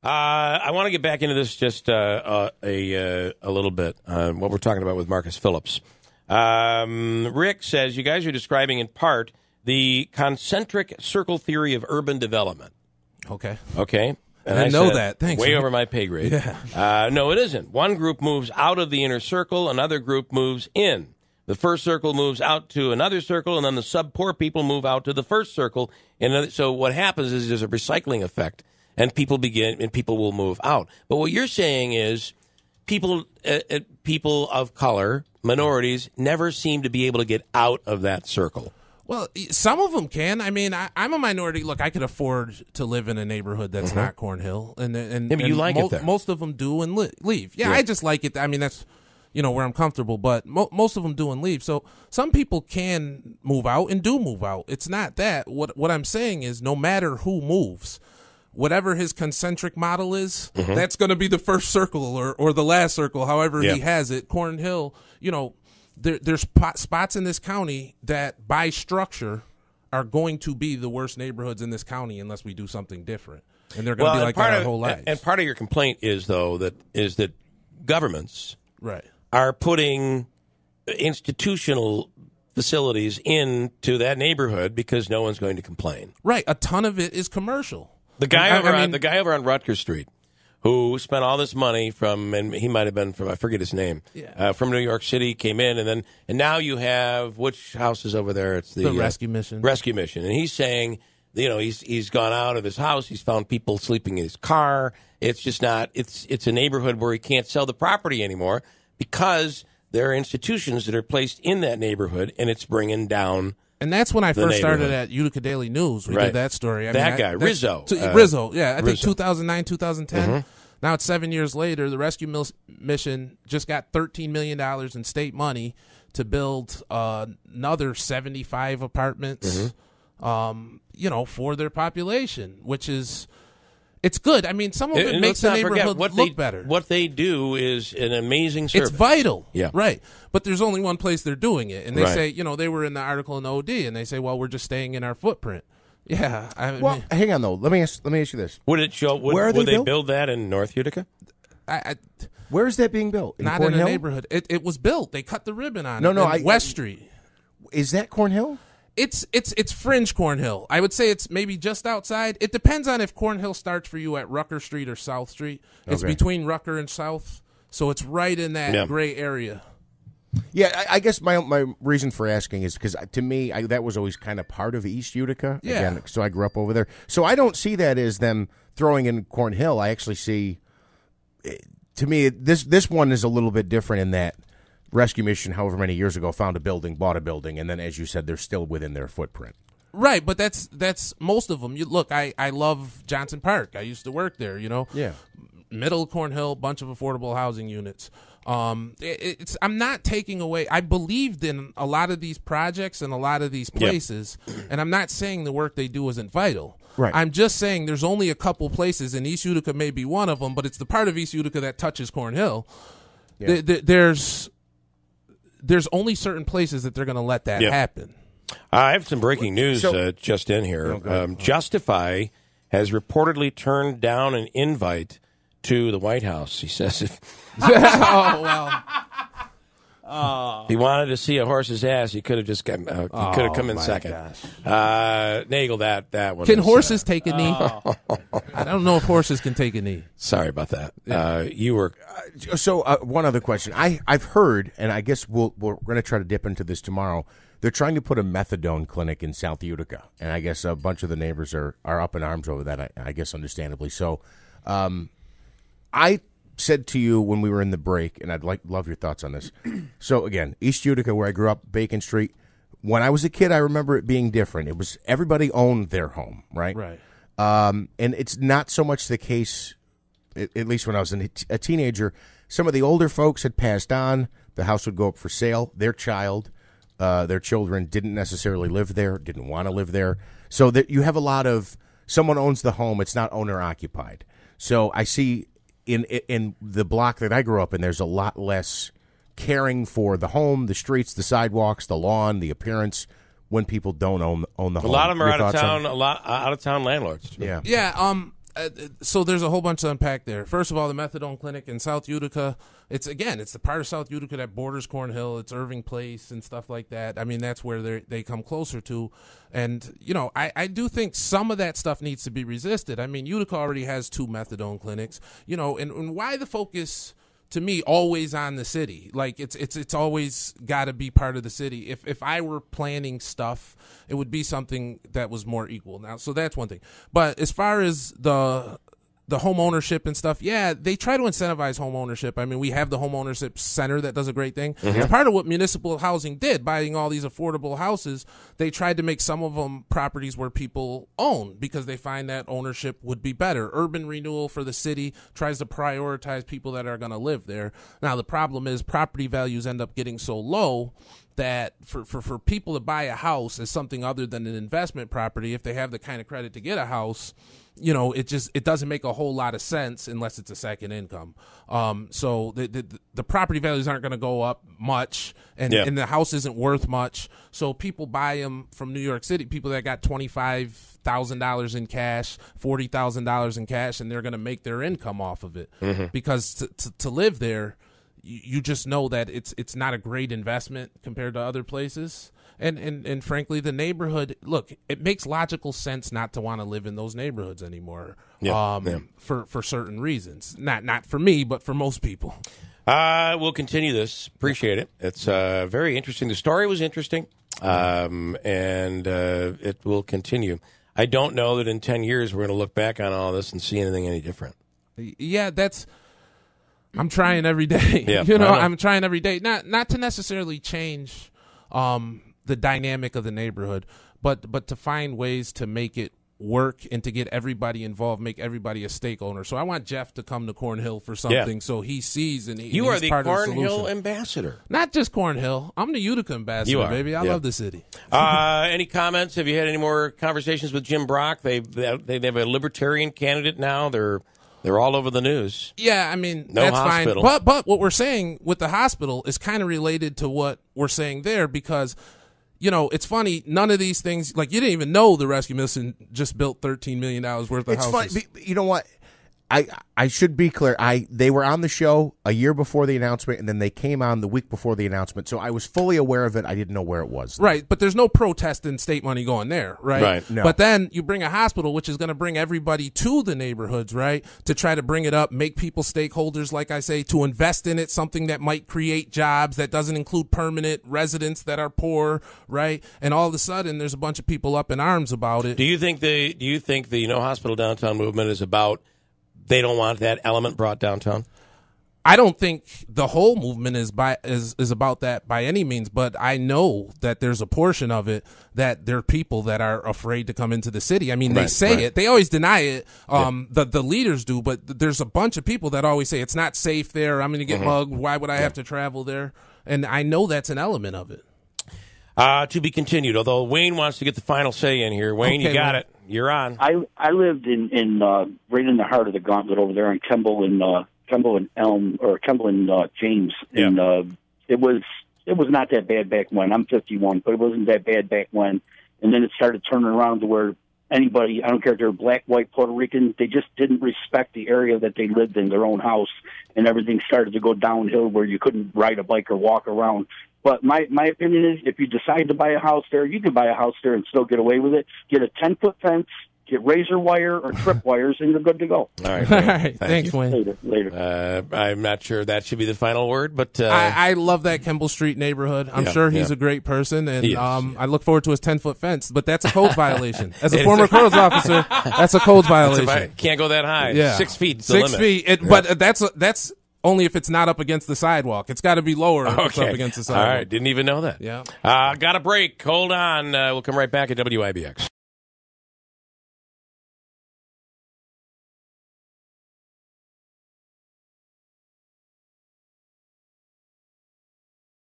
I want to get back into this just a little bit, what we're talking about with Marques Phillips. Rick says, you guys are describing in part the concentric circle theory of urban development. Okay. And I know that. Thanks. Way over my pay grade. Yeah. No, it isn't. One group moves out of the inner circle, another group moves in. The first circle moves out to another circle, and then the sub-poor people move out to the first circle. And so what happens is there's a recycling effect, and people will move out. But what you're saying is people of color, minorities, never seem to be able to get out of that circle. Well, some of them can. I mean, I'm a minority. Look, I could afford to live in a neighborhood that's not Cornhill, and you like it there. Most of them do and leave. Yeah, I just like it. I mean, that's where I'm comfortable. But most of them do and leave. So some people can move out and do move out. It's not that. What I'm saying is, no matter who moves, whatever his concentric model is, that's going to be the first circle or the last circle, however he has it. Cornhill, there's spots in this county that, by structure, are going to be the worst neighborhoods in this county unless we do something different, and they're going to be like that our whole lives. And part of your complaint is that governments right are putting institutional facilities into that neighborhood because no one's going to complain. Right, a ton of it is commercial. The guy over on Rutgers Street, who spent all this money and he might have been from, I forget his name, from New York City, came in, and now you have, which house is over there? It's the Rescue Mission. Rescue Mission. And he's saying, he's gone out of his house, he's found people sleeping in his car. It's just not, it's a neighborhood where he can't sell the property anymore because there are institutions that are placed in that neighborhood, and it's bringing down. And that's when I first started at Utica Daily News. We did that story. Rizzo. Rizzo, I think 2009, 2010. Now it's 7 years later. The Rescue Mission just got $13 million in state money to build another 75 apartments, for their population, which is, it's good. I mean, some of it makes the neighborhood look better. What they do is an amazing service. It's vital. Yeah. Right. But there's only one place they're doing it. And they say, they were in the article in OD, and they say, well, we're just staying in our footprint. Yeah. Hang on, though. Let me ask you this. Would it show? Would they build that in North Utica? Where is that being built? Not Cornhill? In a neighborhood. It was built. They cut the ribbon on it. West Street. Is that Cornhill? It's fringe Cornhill. I would say it's maybe just outside. It depends on if Cornhill starts for you at Rucker Street or South Street. It's between Rucker and South, so it's right in that gray area. Yeah, I guess my reason for asking is because to me that was always kind of part of East Utica. Yeah. Again, so I grew up over there. So I don't see that as them throwing in Cornhill. I actually see, to me, this one is a little bit different in that Rescue Mission, however many years ago, found a building, bought a building, and then, as you said, they're still within their footprint. Right, but that's most of them. Look, I love Johnson Park. I used to work there, Yeah. Middle Cornhill, bunch of affordable housing units. I'm not taking away. I believed in a lot of these projects and a lot of these places, and I'm not saying the work they do isn't vital. Right. I'm just saying there's only a couple places, and East Utica may be one of them, but it's the part of East Utica that touches Cornhill. Yeah. There's only certain places that they're going to let that happen. I have some breaking news just in here. Justify has reportedly turned down an invite to the White House. He says if he wanted to see a horse's ass, he could have just come. He could have come in second. Nagel, that one. Can horses take a knee? I don't know if horses can take a knee. Sorry about that. You were. So one other question. I've heard, and I guess we're going to try to dip into this tomorrow. They're trying to put a methadone clinic in South Utica, and I guess a bunch of the neighbors are up in arms over that. I guess understandably so. I said to you when we were in the break, and I'd love your thoughts on this. So again, East Utica, where I grew up, Bacon Street. When I was a kid, I remember it being different. It was everybody owned their home, right? Right. And it's not so much the case, at least when I was a teenager. Some of the older folks had passed on. The house would go up for sale. Their children didn't necessarily live there, didn't want to live there. So that you have a lot of someone owns the home. It's not owner occupied. So I see in the block that I grew up in, there's a lot less caring for the home, the streets, the sidewalks, the lawn, the appearance when people don't own the home. A lot of them are out of town. A lot out of town landlords. Yeah. Yeah. So there's a whole bunch to unpack there. First of all, the methadone clinic in South Utica, it's the part of South Utica that borders Cornhill. It's Irving Place and stuff like that. I mean, that's where they come closer to. And, I do think some of that stuff needs to be resisted. I mean, Utica already has 2 methadone clinics, and why the focus to me always on the city? Like it's always got to be part of the city. If I were planning stuff, it would be something that was more equal. Now, so that's one thing. But as far as the home ownership and stuff, yeah, they try to incentivize home ownership. I mean, we have the home ownership center that does a great thing. Mm-hmm. It's part of what municipal housing did, buying all these affordable houses. They tried to make some of them properties where people own because they find that ownership would be better. Urban renewal for the city tries to prioritize people that are going to live there. Now, the problem is property values end up getting so low that for people to buy a house as something other than an investment property, if they have the kind of credit to get a house, it doesn't make a whole lot of sense unless it's a second income. So the property values aren't going to go up much, and the house isn't worth much. So people buy them from New York City, people that got $25,000 in cash, $40,000 in cash, and they're going to make their income off of it. Mm-hmm. Because to live there, you just know that it's not a great investment compared to other places. And frankly, the neighborhood, look, it makes logical sense not to want to live in those neighborhoods anymore. For certain reasons. Not for me, but for most people. We'll continue this. Appreciate it. It's very interesting. The story was interesting, and it will continue. I don't know that in 10 years we're going to look back on all this and see anything any different. Yeah, I'm trying every day. Yeah, I'm trying every day. Not to necessarily change the dynamic of the neighborhood, but to find ways to make it work and to get everybody involved, make everybody a stake owner. So I want Jeff to come to Cornhill for something so he sees and you are the Cornhill ambassador. Not just Cornhill. I'm the Utica ambassador, baby. I love the city. Any comments? Have you had any more conversations with Jim Brock? They have a libertarian candidate now. They're all over the news. Yeah, I mean, no that's hospital. Fine. But what we're saying with the hospital is kind of related to what we're saying there because, it's funny, none of these things, like you didn't even know the rescue mission just built $13 million worth of houses. It's funny. You know what? I should be clear. They were on the show a year before the announcement, and then they came on the week before the announcement. So I was fully aware of it. I didn't know where it was. Right, but there's no protest in state money going there, right? Right. No. But then you bring a hospital, which is going to bring everybody to the neighborhoods, right, to try to bring it up, make people stakeholders, like I say, to invest in it, something that might create jobs that doesn't include permanent residents that are poor, right? And all of a sudden, there's a bunch of people up in arms about it. Do you think the No Hospital Downtown movement is about? They don't want that element brought downtown? I don't think the whole movement is about that by any means, but I know that there's a portion of it that there are people that are afraid to come into the city. I mean, they say it. They always deny it. The leaders do, but there's a bunch of people that always say it's not safe there. I'm going to get mugged. Why would I have to travel there? And I know that's an element of it. To be continued, although Wayne wants to get the final say in here. Wayne, you got it. You're on. I lived in right in the heart of the gauntlet over there in Kemble and Elm, or Kemble and James. Yeah. And it was not that bad back when. I'm 51, but it wasn't that bad back when. And then it started turning around to where anybody, I don't care if they're black, white, Puerto Rican, they just didn't respect the area that they lived in, their own house, and everything started to go downhill where you couldn't ride a bike or walk around. But my opinion is, if you decide to buy a house there, you can buy a house there and still get away with it. Get a 10-foot fence, get razor wire or trip wires, and you're good to go. All right. All right. Thanks, Wayne. Later. I'm not sure that should be the final word, but I love that Kemble Street neighborhood. I'm sure he's a great person, and I look forward to his 10-foot fence. But that's a code violation. As a former codes officer, that's a code violation. Can't go that high. Yeah. 6 feet. 6 feet. But that's only if it's not up against the sidewalk. It's got to be lower if it's up against the sidewalk. All right. Didn't even know that. Yeah. Got a break. Hold on. We'll come right back at WIBX.